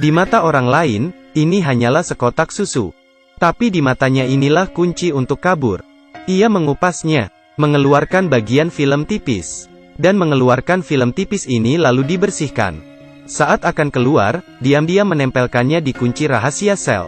Di mata orang lain, ini hanyalah sekotak susu. Tapi di matanya inilah kunci untuk kabur. Ia mengupasnya, mengeluarkan bagian film tipis, dan mengeluarkan film tipis ini lalu dibersihkan. Saat akan keluar, diam-diam menempelkannya di kunci rahasia sel.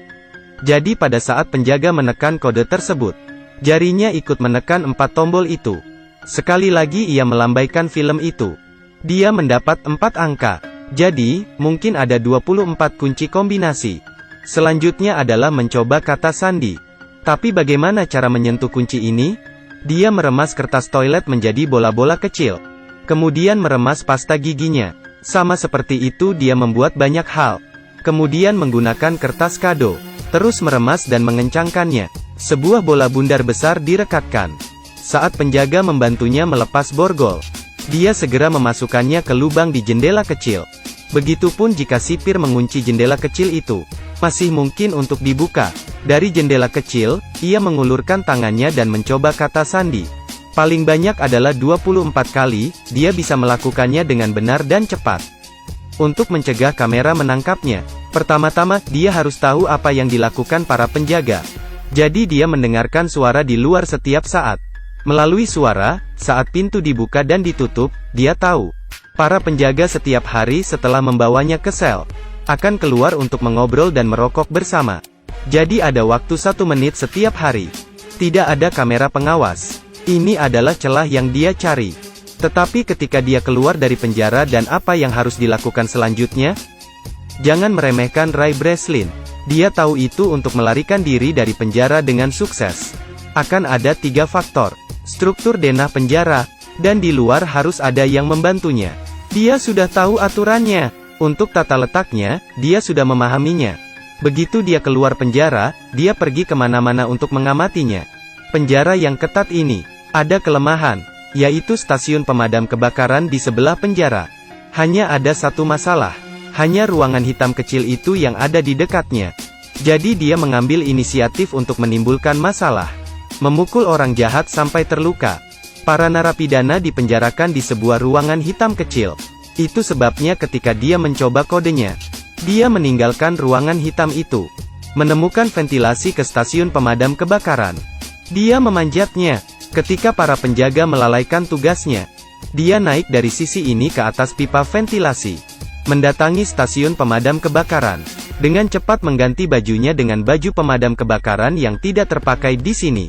Jadi pada saat penjaga menekan kode tersebut, jarinya ikut menekan 4 tombol itu. Sekali lagi ia melambaikan film itu. Dia mendapat 4 angka. Jadi, mungkin ada 24 kunci kombinasi. Selanjutnya adalah mencoba kata sandi. Tapi bagaimana cara menyentuh kunci ini? Dia meremas kertas toilet menjadi bola-bola kecil. Kemudian meremas pasta giginya. Sama seperti itu dia membuat banyak hal. Kemudian menggunakan kertas kado. Terus meremas dan mengencangkannya. Sebuah bola bundar besar direkatkan. Saat penjaga membantunya melepas borgol, dia segera memasukkannya ke lubang di jendela kecil. Begitupun jika sipir mengunci jendela kecil itu, masih mungkin untuk dibuka. Dari jendela kecil, ia mengulurkan tangannya dan mencoba kata sandi. Paling banyak adalah 24 kali, dia bisa melakukannya dengan benar dan cepat. Untuk mencegah kamera menangkapnya, pertama-tama, dia harus tahu apa yang dilakukan para penjaga. Jadi dia mendengarkan suara di luar setiap saat. Melalui suara, saat pintu dibuka dan ditutup, dia tahu. Para penjaga setiap hari setelah membawanya ke sel, akan keluar untuk mengobrol dan merokok bersama. Jadi ada waktu 1 menit setiap hari. Tidak ada kamera pengawas. Ini adalah celah yang dia cari. Tetapi ketika dia keluar dari penjara dan apa yang harus dilakukan selanjutnya? Jangan meremehkan Ray Breslin. Dia tahu itu untuk melarikan diri dari penjara dengan sukses. Akan ada 3 faktor. Struktur denah penjara, dan di luar harus ada yang membantunya. Dia sudah tahu aturannya. Untuk tata letaknya, dia sudah memahaminya. Begitu dia keluar penjara, dia pergi kemana-mana untuk mengamatinya. Penjara yang ketat ini ada kelemahan, yaitu stasiun pemadam kebakaran di sebelah penjara. Hanya ada satu masalah, hanya ruangan hitam kecil itu yang ada di dekatnya. Jadi dia mengambil inisiatif untuk menimbulkan masalah. Memukul orang jahat sampai terluka. Para narapidana dipenjarakan di sebuah ruangan hitam kecil. Itu sebabnya ketika dia mencoba kodenya, dia meninggalkan ruangan hitam itu. Menemukan ventilasi ke stasiun pemadam kebakaran. Dia memanjatnya. Ketika para penjaga melalaikan tugasnya, dia naik dari sisi ini ke atas pipa ventilasi. Mendatangi stasiun pemadam kebakaran. Dengan cepat mengganti bajunya dengan baju pemadam kebakaran yang tidak terpakai di sini.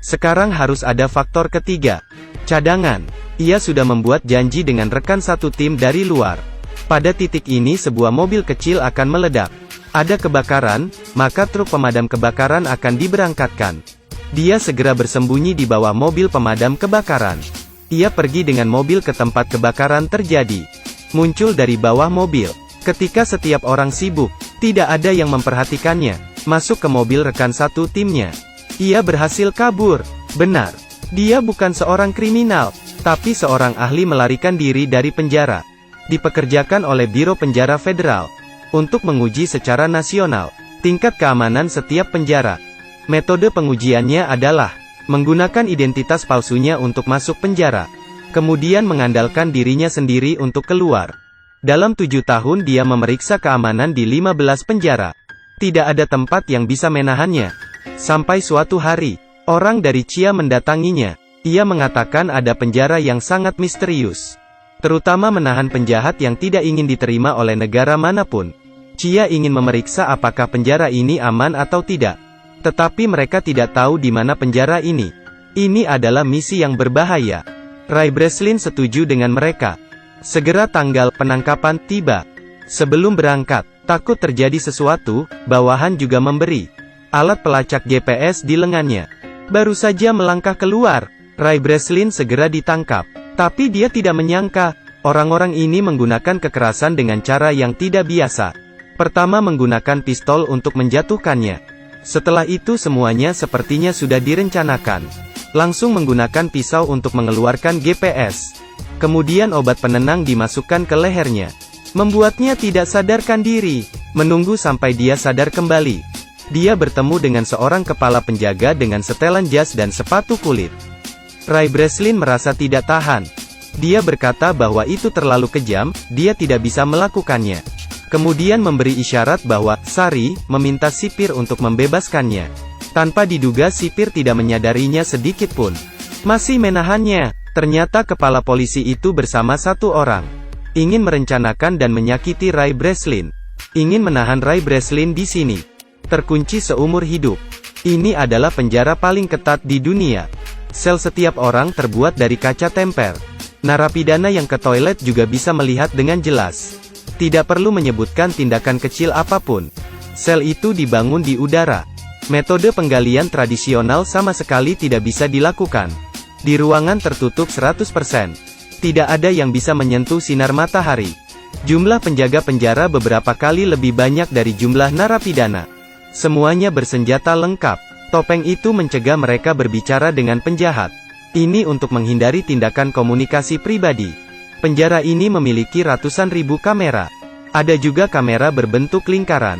Sekarang harus ada faktor ketiga. Cadangan. Ia sudah membuat janji dengan rekan satu tim dari luar. Pada titik ini sebuah mobil kecil akan meledak. Ada kebakaran, maka truk pemadam kebakaran akan diberangkatkan. Dia segera bersembunyi di bawah mobil pemadam kebakaran. Ia pergi dengan mobil ke tempat kebakaran terjadi. Muncul dari bawah mobil. Ketika setiap orang sibuk, tidak ada yang memperhatikannya. Masuk ke mobil rekan satu timnya. Ia berhasil kabur. Benar. Dia bukan seorang kriminal, tapi seorang ahli melarikan diri dari penjara. Dipekerjakan oleh Biro Penjara Federal untuk menguji secara nasional tingkat keamanan setiap penjara. Metode pengujiannya adalah menggunakan identitas palsunya untuk masuk penjara, kemudian mengandalkan dirinya sendiri untuk keluar. Dalam 7 tahun dia memeriksa keamanan di 15 penjara. Tidak ada tempat yang bisa menahannya. Sampai suatu hari, orang dari Chia mendatanginya. Ia mengatakan ada penjara yang sangat misterius, terutama menahan penjahat yang tidak ingin diterima oleh negara manapun. Chia ingin memeriksa apakah penjara ini aman atau tidak. Tetapi mereka tidak tahu di mana penjara ini. Ini adalah misi yang berbahaya. Ray Breslin setuju dengan mereka. Segera tanggal penangkapan tiba. Sebelum berangkat, takut terjadi sesuatu, bawahan juga memberi alat pelacak GPS di lengannya. Baru saja melangkah keluar, Ray Breslin segera ditangkap. Tapi dia tidak menyangka, orang-orang ini menggunakan kekerasan dengan cara yang tidak biasa. Pertama menggunakan pistol untuk menjatuhkannya. Setelah itu semuanya sepertinya sudah direncanakan. Langsung menggunakan pisau untuk mengeluarkan GPS. Kemudian obat penenang dimasukkan ke lehernya. Membuatnya tidak sadarkan diri. Menunggu sampai dia sadar kembali. Dia bertemu dengan seorang kepala penjaga dengan setelan jas dan sepatu kulit. Ray Breslin merasa tidak tahan. Dia berkata bahwa itu terlalu kejam, dia tidak bisa melakukannya. Kemudian memberi isyarat bahwa Sari meminta sipir untuk membebaskannya. Tanpa diduga sipir tidak menyadarinya sedikit pun. Masih menahannya. Ternyata kepala polisi itu bersama satu orang. Ingin merencanakan dan menyakiti Ray Breslin. Ingin menahan Ray Breslin di sini. Terkunci seumur hidup. Ini adalah penjara paling ketat di dunia. Sel setiap orang terbuat dari kaca temper. Narapidana yang ke toilet juga bisa melihat dengan jelas. Tidak perlu menyebutkan tindakan kecil apapun. Sel itu dibangun di udara. Metode penggalian tradisional sama sekali tidak bisa dilakukan. Di ruangan tertutup 100%. Tidak ada yang bisa menyentuh sinar matahari. Jumlah penjaga penjara beberapa kali lebih banyak dari jumlah narapidana. Semuanya bersenjata lengkap. Topeng itu mencegah mereka berbicara dengan penjahat. Ini untuk menghindari tindakan komunikasi pribadi. Penjara ini memiliki ratusan ribu kamera. Ada juga kamera berbentuk lingkaran.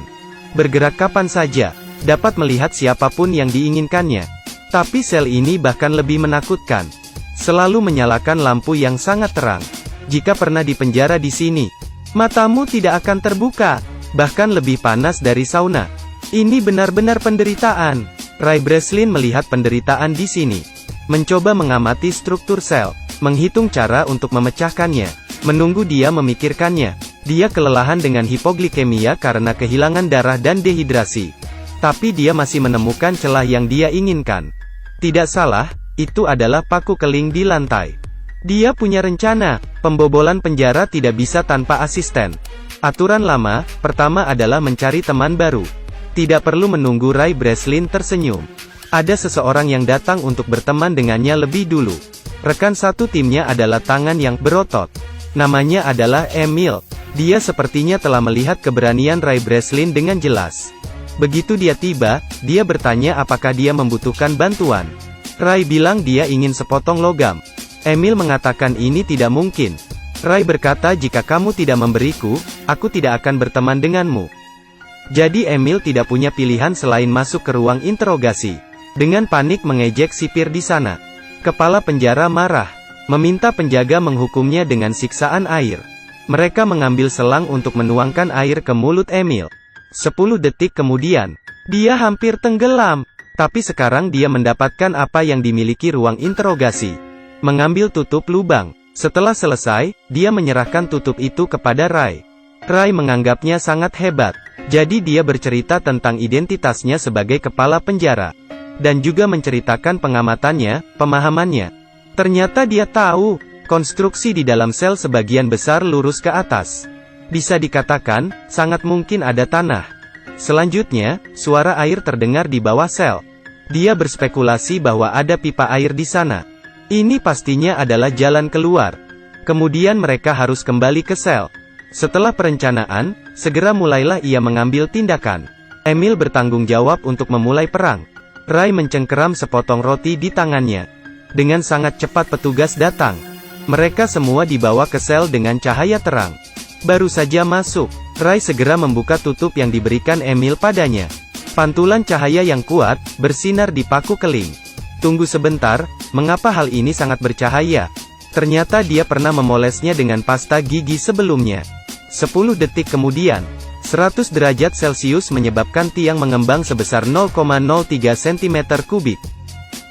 Bergerak kapan saja. Dapat melihat siapapun yang diinginkannya. Tapi sel ini bahkan lebih menakutkan. Selalu menyalakan lampu yang sangat terang. Jika pernah dipenjara di sini, matamu tidak akan terbuka. Bahkan lebih panas dari sauna. Ini benar-benar penderitaan. Ray Breslin melihat penderitaan di sini. Mencoba mengamati struktur sel. Menghitung cara untuk memecahkannya. Menunggu dia memikirkannya. Dia kelelahan dengan hipoglikemia karena kehilangan darah dan dehidrasi. Tapi dia masih menemukan celah yang dia inginkan. Tidak salah, itu adalah paku keling di lantai. Dia punya rencana. Pembobolan penjara tidak bisa tanpa asisten. Aturan lama, pertama adalah mencari teman baru. Tidak perlu menunggu Ray Breslin tersenyum. Ada seseorang yang datang untuk berteman dengannya lebih dulu. Rekan satu timnya adalah tangan yang berotot. Namanya adalah Emil. Dia sepertinya telah melihat keberanian Ray Breslin dengan jelas. Begitu dia tiba, dia bertanya apakah dia membutuhkan bantuan. Ray bilang dia ingin sepotong logam. Emil mengatakan ini tidak mungkin. Ray berkata jika kamu tidak memberiku, aku tidak akan berteman denganmu. Jadi Emil tidak punya pilihan selain masuk ke ruang interogasi. Dengan panik mengejek sipir di sana. Kepala penjara marah. Meminta penjaga menghukumnya dengan siksaan air. Mereka mengambil selang untuk menuangkan air ke mulut Emil. 10 detik kemudian, dia hampir tenggelam. Tapi sekarang dia mendapatkan apa yang dimiliki ruang interogasi. Mengambil tutup lubang. Setelah selesai, dia menyerahkan tutup itu kepada Ray. Ray menganggapnya sangat hebat. Jadi dia bercerita tentang identitasnya sebagai kepala penjara. Dan juga menceritakan pengamatannya, pemahamannya. Ternyata dia tahu, konstruksi di dalam sel sebagian besar lurus ke atas. Bisa dikatakan, sangat mungkin ada tanah. Selanjutnya, suara air terdengar di bawah sel. Dia berspekulasi bahwa ada pipa air di sana. Ini pastinya adalah jalan keluar. Kemudian mereka harus kembali ke sel. Setelah perencanaan, segera mulailah ia mengambil tindakan. Emil bertanggung jawab untuk memulai perang. Ray mencengkeram sepotong roti di tangannya. Dengan sangat cepat petugas datang. Mereka semua dibawa ke sel dengan cahaya terang. Baru saja masuk, Ray segera membuka tutup yang diberikan Emil padanya. Pantulan cahaya yang kuat, bersinar di paku keling. Tunggu sebentar, mengapa hal ini sangat bercahaya? Ternyata dia pernah memolesnya dengan pasta gigi sebelumnya. 10 detik kemudian, 100 derajat Celcius menyebabkan tiang mengembang sebesar 0,03 cm3.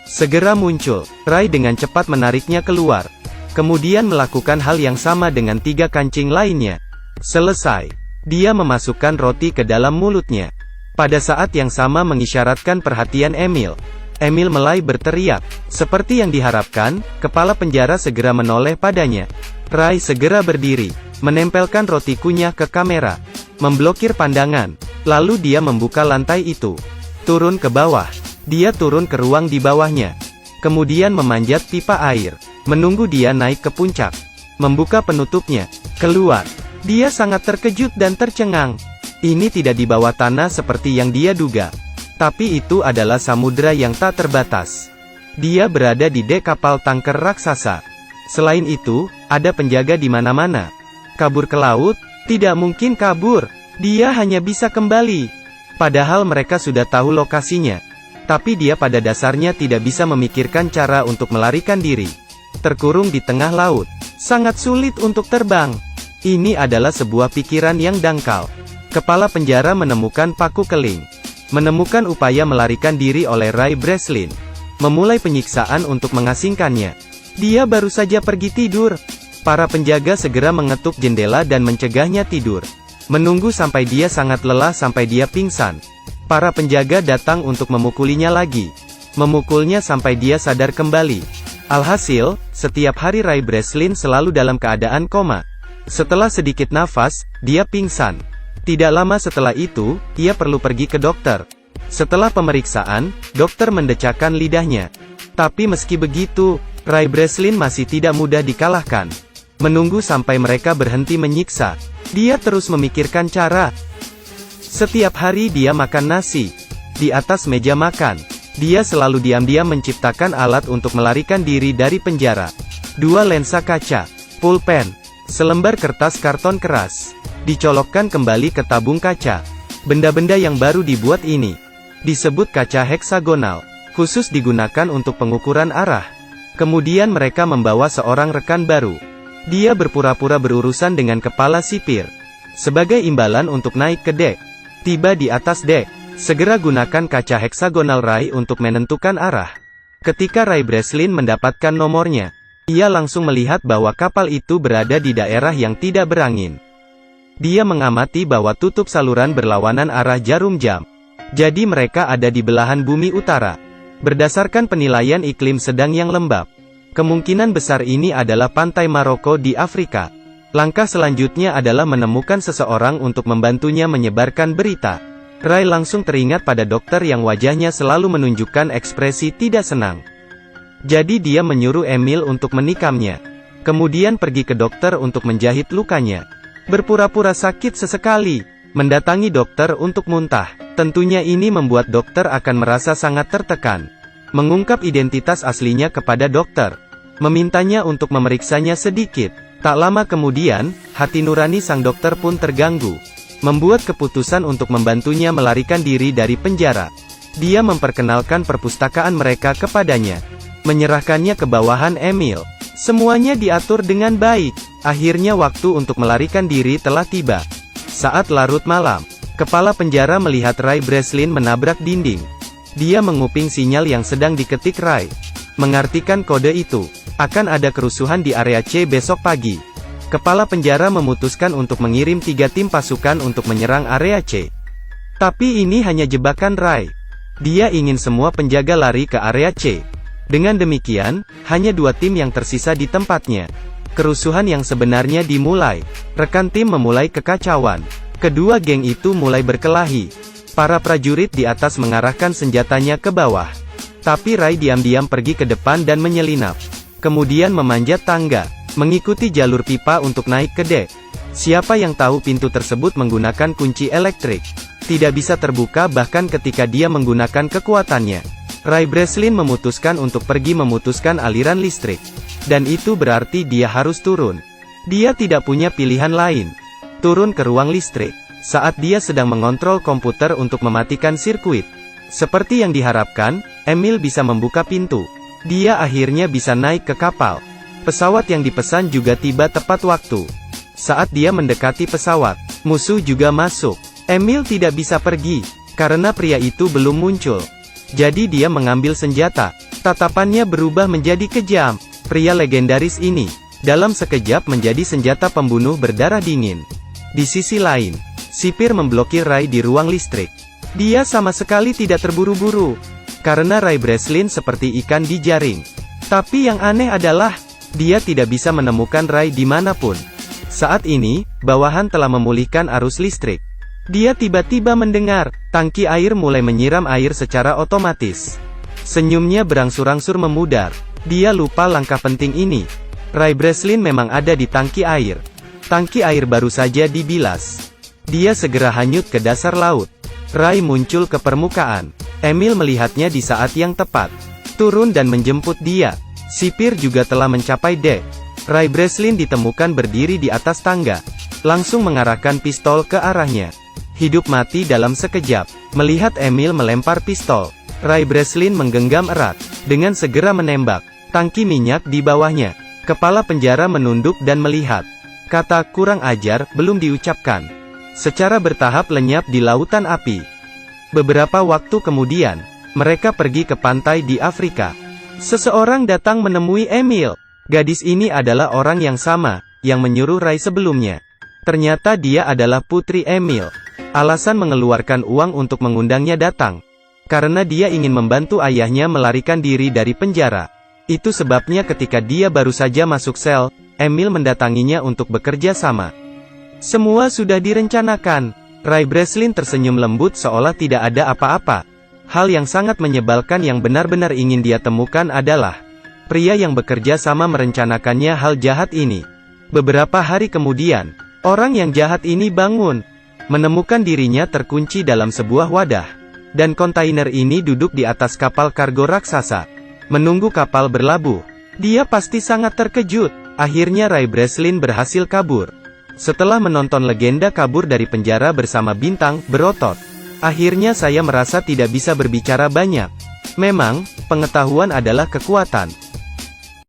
Segera muncul, Ray dengan cepat menariknya keluar. Kemudian melakukan hal yang sama dengan 3 kancing lainnya. Selesai. Dia memasukkan roti ke dalam mulutnya. Pada saat yang sama mengisyaratkan perhatian Emil. Emil mulai berteriak. Seperti yang diharapkan, kepala penjara segera menoleh padanya. Ray segera berdiri, menempelkan roti kunyah ke kamera. Memblokir pandangan. Lalu dia membuka lantai itu. Turun ke bawah. Dia turun ke ruang di bawahnya. Kemudian memanjat pipa air. Menunggu dia naik ke puncak. Membuka penutupnya. Keluar. Dia sangat terkejut dan tercengang. Ini tidak di bawah tanah seperti yang dia duga. Tapi itu adalah samudera yang tak terbatas. Dia berada di dek kapal tanker raksasa. Selain itu, ada penjaga di mana-mana. Kabur ke laut? Tidak mungkin kabur. Dia hanya bisa kembali. Padahal mereka sudah tahu lokasinya. Tapi dia pada dasarnya tidak bisa memikirkan cara untuk melarikan diri. Terkurung di tengah laut. Sangat sulit untuk terbang. Ini adalah sebuah pikiran yang dangkal. Kepala penjara menemukan paku keling. Menemukan upaya melarikan diri oleh Ray Breslin. Memulai penyiksaan untuk mengasingkannya. Dia baru saja pergi tidur. Para penjaga segera mengetuk jendela dan mencegahnya tidur. Menunggu sampai dia sangat lelah sampai dia pingsan. Para penjaga datang untuk memukulinya lagi. Memukulnya sampai dia sadar kembali. Alhasil, setiap hari Ray Breslin selalu dalam keadaan koma. Setelah sedikit nafas, dia pingsan. Tidak lama setelah itu, ia perlu pergi ke dokter. Setelah pemeriksaan, dokter mendecakkan lidahnya. Tapi meski begitu, Ray Breslin masih tidak mudah dikalahkan. Menunggu sampai mereka berhenti menyiksa, dia terus memikirkan cara. Setiap hari dia makan nasi. Di atas meja makan, dia selalu diam-diam menciptakan alat untuk melarikan diri dari penjara. 2 lensa kaca, pulpen, selembar kertas karton keras, dicolokkan kembali ke tabung kaca. Benda-benda yang baru dibuat ini disebut kaca heksagonal, khusus digunakan untuk pengukuran arah. Kemudian mereka membawa seorang rekan baru. Dia berpura-pura berurusan dengan kepala sipir. Sebagai imbalan untuk naik ke dek. Tiba di atas dek, segera gunakan kaca heksagonal Ray untuk menentukan arah. Ketika Ray Breslin mendapatkan nomornya, ia langsung melihat bahwa kapal itu berada di daerah yang tidak berangin. Dia mengamati bahwa tutup saluran berlawanan arah jarum jam. Jadi mereka ada di belahan bumi utara. Berdasarkan penilaian iklim sedang yang lembab, kemungkinan besar ini adalah pantai Maroko di Afrika. Langkah selanjutnya adalah menemukan seseorang untuk membantunya menyebarkan berita. Ray langsung teringat pada dokter yang wajahnya selalu menunjukkan ekspresi tidak senang. Jadi dia menyuruh Emil untuk menikamnya. Kemudian pergi ke dokter untuk menjahit lukanya. Berpura-pura sakit sesekali. Mendatangi dokter untuk muntah. Tentunya ini membuat dokter akan merasa sangat tertekan. Mengungkap identitas aslinya kepada dokter. Memintanya untuk memeriksanya sedikit. Tak lama kemudian, hati nurani sang dokter pun terganggu. Membuat keputusan untuk membantunya melarikan diri dari penjara. Dia memperkenalkan perpustakaan mereka kepadanya. Menyerahkannya ke bawahan Emil. Semuanya diatur dengan baik. Akhirnya waktu untuk melarikan diri telah tiba. Saat larut malam, kepala penjara melihat Ray Breslin menabrak dinding. Dia menguping sinyal yang sedang diketik Ray. Mengartikan kode itu, akan ada kerusuhan di area C besok pagi. Kepala penjara memutuskan untuk mengirim 3 tim pasukan untuk menyerang area C. Tapi ini hanya jebakan Ray. Dia ingin semua penjaga lari ke area C. Dengan demikian, hanya 2 tim yang tersisa di tempatnya. Kerusuhan yang sebenarnya dimulai. Rekan tim memulai kekacauan. Kedua geng itu mulai berkelahi. Para prajurit di atas mengarahkan senjatanya ke bawah. Tapi Ray diam-diam pergi ke depan dan menyelinap. Kemudian memanjat tangga, mengikuti jalur pipa untuk naik ke dek. Siapa yang tahu pintu tersebut menggunakan kunci elektrik. Tidak bisa terbuka bahkan ketika dia menggunakan kekuatannya. Ray Breslin memutuskan untuk pergi memutuskan aliran listrik. Dan itu berarti dia harus turun. Dia tidak punya pilihan lain. Turun ke ruang listrik. Saat dia sedang mengontrol komputer untuk mematikan sirkuit. Seperti yang diharapkan, Emil bisa membuka pintu. Dia akhirnya bisa naik ke kapal. Pesawat yang dipesan juga tiba tepat waktu. Saat dia mendekati pesawat, musuh juga masuk. Emil tidak bisa pergi, karena pria itu belum muncul. Jadi dia mengambil senjata. Tatapannya berubah menjadi kejam. Pria legendaris ini, dalam sekejap menjadi senjata pembunuh berdarah dingin. Di sisi lain, sipir memblokir Ray di ruang listrik. Dia sama sekali tidak terburu-buru. Karena Ray Breslin seperti ikan di jaring. Tapi yang aneh adalah, dia tidak bisa menemukan Ray dimanapun. Saat ini, bawahan telah memulihkan arus listrik. Dia tiba-tiba mendengar, tangki air mulai menyiram air secara otomatis. Senyumnya berangsur-angsur memudar. Dia lupa langkah penting ini. Ray Breslin memang ada di tangki air. Tangki air baru saja dibilas. Dia segera hanyut ke dasar laut. Ray muncul ke permukaan. Emil melihatnya di saat yang tepat. Turun dan menjemput dia. Sipir juga telah mencapai dek. Ray Breslin ditemukan berdiri di atas tangga. Langsung mengarahkan pistol ke arahnya. Hidup mati dalam sekejap. Melihat Emil melempar pistol, Ray Breslin menggenggam erat. Dengan segera menembak. Tangki minyak di bawahnya. Kepala penjara menunduk dan melihat. Kata "kurang ajar" belum diucapkan. Secara bertahap lenyap di lautan api. Beberapa waktu kemudian, mereka pergi ke pantai di Afrika. Seseorang datang menemui Emil. Gadis ini adalah orang yang sama, yang menyuruh Ray sebelumnya. Ternyata dia adalah putri Emil. Alasan mengeluarkan uang untuk mengundangnya datang karena dia ingin membantu ayahnya melarikan diri dari penjara. Itu sebabnya ketika dia baru saja masuk sel, Emil mendatanginya untuk bekerja sama. Semua sudah direncanakan. Ray Breslin tersenyum lembut seolah tidak ada apa-apa. Hal yang sangat menyebalkan yang benar-benar ingin dia temukan adalah pria yang bekerja sama merencanakannya hal jahat ini. Beberapa hari kemudian, orang yang jahat ini bangun, menemukan dirinya terkunci dalam sebuah wadah. Dan kontainer ini duduk di atas kapal kargo raksasa, menunggu kapal berlabuh. Dia pasti sangat terkejut. Akhirnya Ray Breslin berhasil kabur. Setelah menonton legenda kabur dari penjara bersama bintang berotot, akhirnya saya merasa tidak bisa berbicara banyak. Memang, pengetahuan adalah kekuatan.